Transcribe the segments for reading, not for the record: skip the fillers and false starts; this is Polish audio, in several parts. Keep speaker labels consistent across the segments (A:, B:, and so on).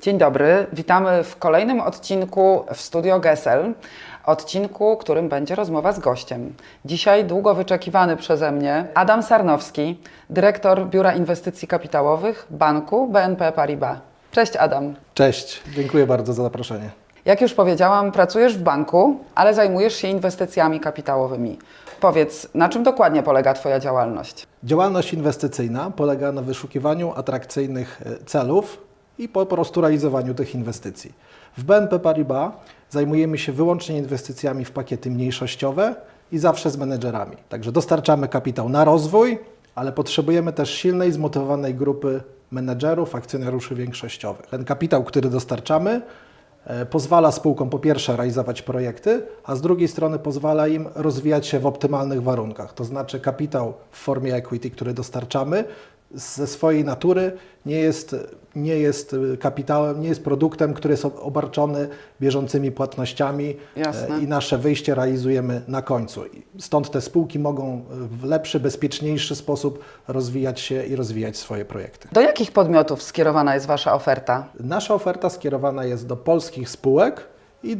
A: Dzień dobry, witamy w kolejnym odcinku w Studio Gesell. Odcinku, którym będzie rozmowa z gościem. Dzisiaj długo wyczekiwany przeze mnie Adam Sarnowski, dyrektor Biura Inwestycji Kapitałowych Banku BNP Paribas. Cześć Adam.
B: Cześć, dziękuję bardzo za zaproszenie.
A: Jak już powiedziałam, pracujesz w banku, ale zajmujesz się inwestycjami kapitałowymi. Powiedz, na czym dokładnie polega Twoja działalność?
B: Działalność inwestycyjna polega na wyszukiwaniu atrakcyjnych celów i po prostu realizowaniu tych inwestycji. W BNP Paribas zajmujemy się wyłącznie inwestycjami w pakiety mniejszościowe i zawsze z menedżerami. Także dostarczamy kapitał na rozwój, ale potrzebujemy też silnej, zmotywowanej grupy menedżerów, akcjonariuszy większościowych. Ten kapitał, który dostarczamy, pozwala spółkom po pierwsze realizować projekty, a z drugiej strony pozwala im rozwijać się w optymalnych warunkach. To znaczy kapitał w formie equity, który dostarczamy, ze swojej natury nie jest kapitałem, nie jest produktem, który jest obarczony bieżącymi płatnościami.
A: Jasne.
B: I nasze wyjście realizujemy na końcu. Stąd te spółki mogą w lepszy, bezpieczniejszy sposób rozwijać się i rozwijać swoje projekty.
A: Do jakich podmiotów skierowana jest Wasza oferta?
B: Nasza oferta skierowana jest do polskich spółek i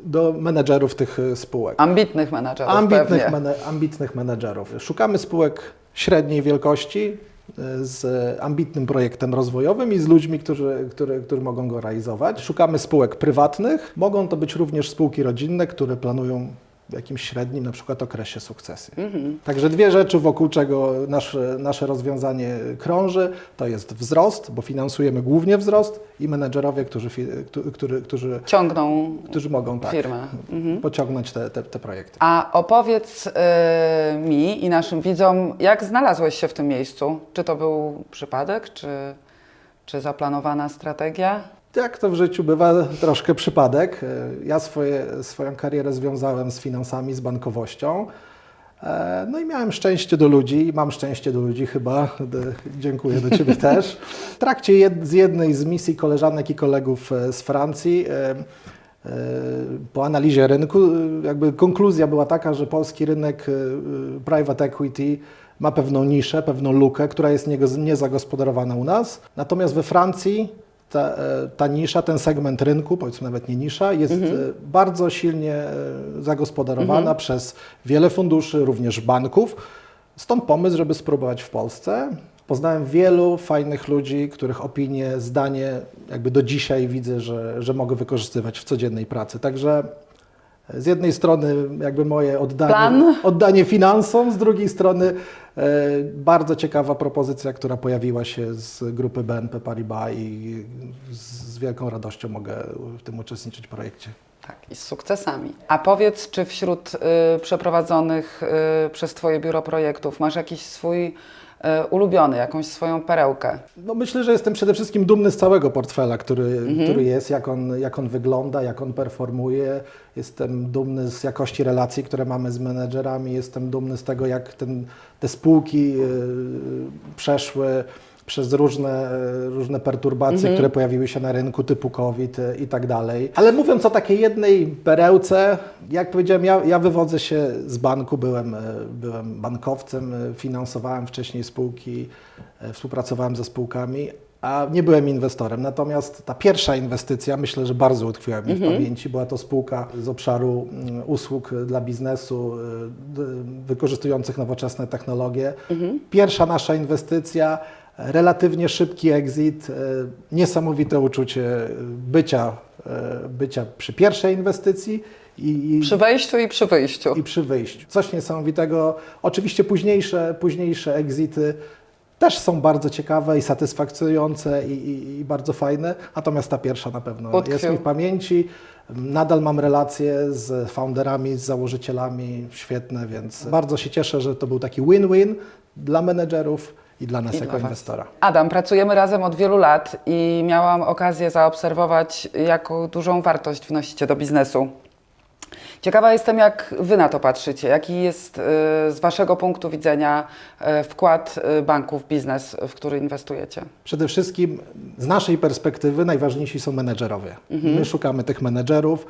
B: do menedżerów tych spółek.
A: Ambitnych menadżerów pewnie.
B: Ambitnych menedżerów. Szukamy spółek średniej wielkości z ambitnym projektem rozwojowym i z ludźmi, którzy mogą go realizować. Szukamy spółek prywatnych. Mogą to być również spółki rodzinne, które planują w jakimś średnim, na przykład okresie sukcesji. Także dwie rzeczy, wokół czego nasze rozwiązanie krąży, to jest wzrost, bo finansujemy głównie wzrost i menedżerowie, którzy mogą
A: firmę.
B: pociągnąć te projekty.
A: A opowiedz mi i naszym widzom, jak znalazłeś się w tym miejscu? Czy to był przypadek, czy zaplanowana strategia?
B: Jak to w życiu bywa, troszkę przypadek. Ja swoją karierę związałem z finansami, z bankowością. No i miałem szczęście do ludzi i mam szczęście do ludzi chyba. Dziękuję do Ciebie też. W trakcie z jednej z misji koleżanek i kolegów z Francji po analizie rynku jakby konkluzja była taka, że polski rynek private equity ma pewną niszę, pewną lukę, która jest niezagospodarowana u nas. Natomiast we Francji ta nisza, ten segment rynku, powiedzmy nawet nie nisza, jest bardzo silnie zagospodarowana przez wiele funduszy, również banków. Stąd pomysł, żeby spróbować w Polsce. Poznałem wielu fajnych ludzi, których opinie, zdanie jakby do dzisiaj widzę, że mogę wykorzystywać w codziennej pracy. Także z jednej strony jakby moje oddanie finansom, z drugiej strony bardzo ciekawa propozycja, która pojawiła się z grupy BNP Paribas i z wielką radością mogę w tym uczestniczyć w projekcie.
A: Tak, i z sukcesami. A powiedz, czy wśród przeprowadzonych przez Twoje biuro projektów masz jakiś swój ulubiony, jakąś swoją perełkę?
B: No myślę, że jestem przede wszystkim dumny z całego portfela, który jest, jak on wygląda, jak on performuje. Jestem dumny z jakości relacji, które mamy z menedżerami. Jestem dumny z tego, jak te spółki przeszły przez różne perturbacje, które pojawiły się na rynku, typu COVID i tak dalej. Ale mówiąc o takiej jednej perełce, jak powiedziałem, ja wywodzę się z banku, byłem bankowcem, finansowałem wcześniej spółki, współpracowałem ze spółkami, a nie byłem inwestorem. Natomiast ta pierwsza inwestycja, myślę, że bardzo utkwiła mi w pamięci. Była to spółka z obszaru usług dla biznesu, wykorzystujących nowoczesne technologie. Pierwsza nasza inwestycja, relatywnie szybki exit, niesamowite uczucie bycia przy pierwszej inwestycji.
A: Przy wejściu i przy wyjściu.
B: I przy wyjściu. Coś niesamowitego. Oczywiście późniejsze exity też są bardzo ciekawe i satysfakcjonujące i bardzo fajne, natomiast ta pierwsza na pewno jest mi w pamięci. Nadal mam relacje z founderami, z założycielami, świetne, więc bardzo się cieszę, że to był taki win-win dla menedżerów i dla nas jako inwestora.
A: Adam, pracujemy razem od wielu lat i miałam okazję zaobserwować, jaką dużą wartość wnosicie do biznesu. Ciekawa jestem, jak Wy na to patrzycie. Jaki jest z Waszego punktu widzenia wkład banku w biznes, w który inwestujecie?
B: Przede wszystkim z naszej perspektywy najważniejsi są menedżerowie. My szukamy tych menedżerów.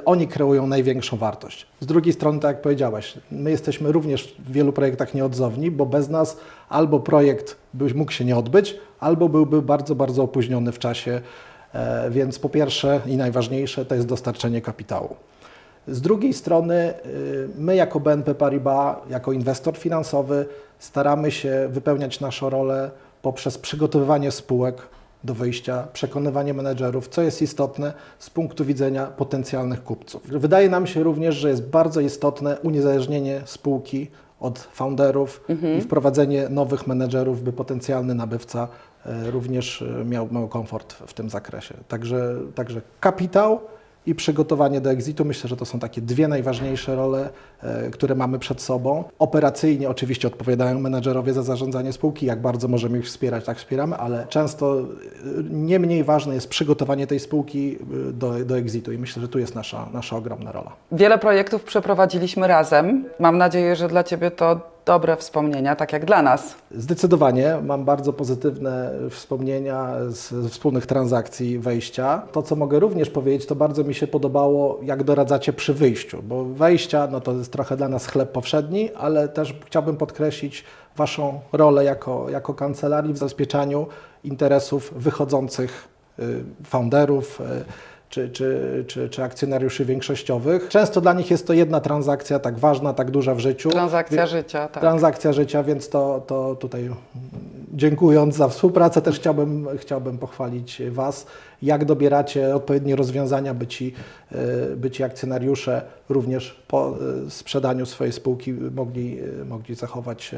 B: Oni kreują największą wartość. Z drugiej strony, tak jak powiedziałeś, my jesteśmy również w wielu projektach nieodzowni, bo bez nas albo projekt mógł się nie odbyć, albo byłby bardzo, bardzo opóźniony w czasie, więc po pierwsze i najważniejsze to jest dostarczenie kapitału. Z drugiej strony my jako BNP Paribas, jako inwestor finansowy staramy się wypełniać naszą rolę poprzez przygotowywanie spółek do wyjścia, przekonywanie menedżerów, co jest istotne z punktu widzenia potencjalnych kupców. Wydaje nam się również, że jest bardzo istotne uniezależnienie spółki od founderów i wprowadzenie nowych menedżerów, by potencjalny nabywca również miał komfort w tym zakresie. Także kapitał i przygotowanie do exitu. Myślę, że to są takie dwie najważniejsze role, które mamy przed sobą. Operacyjnie oczywiście odpowiadają menedżerowie za zarządzanie spółki, jak bardzo możemy ich wspierać, tak wspieramy, ale często nie mniej ważne jest przygotowanie tej spółki do exitu i myślę, że tu jest nasza ogromna rola.
A: Wiele projektów przeprowadziliśmy razem. Mam nadzieję, że dla Ciebie to dobre wspomnienia, tak jak dla nas.
B: Zdecydowanie mam bardzo pozytywne wspomnienia z wspólnych transakcji wejścia. To, co mogę również powiedzieć, to bardzo mi się podobało, jak doradzacie przy wyjściu, bo wejścia no to jest trochę dla nas chleb powszedni, ale też chciałbym podkreślić Waszą rolę jako kancelarii w zabezpieczaniu interesów wychodzących founderów, czy akcjonariuszy większościowych. Często dla nich jest to jedna transakcja tak ważna, tak duża w życiu.
A: Transakcja życia, tak.
B: Transakcja życia, więc to tutaj dziękując za współpracę też chciałbym pochwalić Was, jak dobieracie odpowiednie rozwiązania, by ci akcjonariusze również po sprzedaniu swojej spółki mogli zachować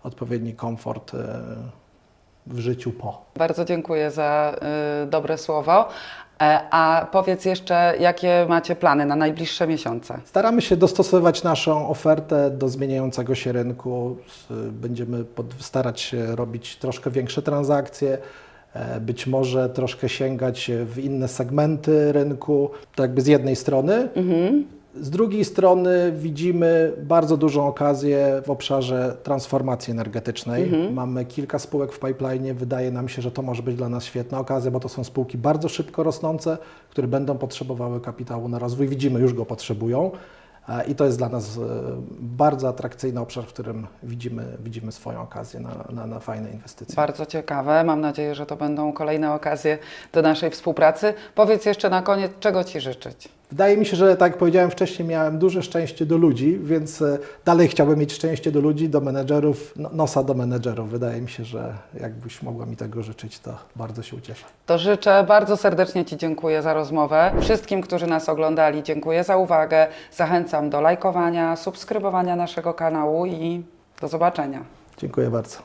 B: odpowiedni komfort w życiu po.
A: Bardzo dziękuję za dobre słowo. A powiedz jeszcze, jakie macie plany na najbliższe miesiące?
B: Staramy się dostosowywać naszą ofertę do zmieniającego się rynku. Będziemy starać się robić troszkę większe transakcje, być może troszkę sięgać w inne segmenty rynku, to jakby z jednej strony. Z drugiej strony widzimy bardzo dużą okazję w obszarze transformacji energetycznej. Mamy kilka spółek w pipeline. Wydaje nam się, że to może być dla nas świetna okazja, bo to są spółki bardzo szybko rosnące, które będą potrzebowały kapitału na rozwój. Widzimy, już go potrzebują. I to jest dla nas bardzo atrakcyjny obszar, w którym widzimy swoją okazję na fajne inwestycje.
A: Bardzo ciekawe. Mam nadzieję, że to będą kolejne okazje do naszej współpracy. Powiedz jeszcze na koniec, czego Ci życzyć?
B: Wydaje mi się, że tak jak powiedziałem wcześniej, miałem duże szczęście do ludzi, więc dalej chciałbym mieć szczęście do ludzi, do menedżerów, nosa do menedżerów. Wydaje mi się, że jakbyś mogła mi tego życzyć, to bardzo się ucieszę.
A: To życzę, bardzo serdecznie Ci dziękuję za rozmowę. Wszystkim, którzy nas oglądali, dziękuję za uwagę. Zachęcam do lajkowania, subskrybowania naszego kanału i do zobaczenia.
B: Dziękuję bardzo.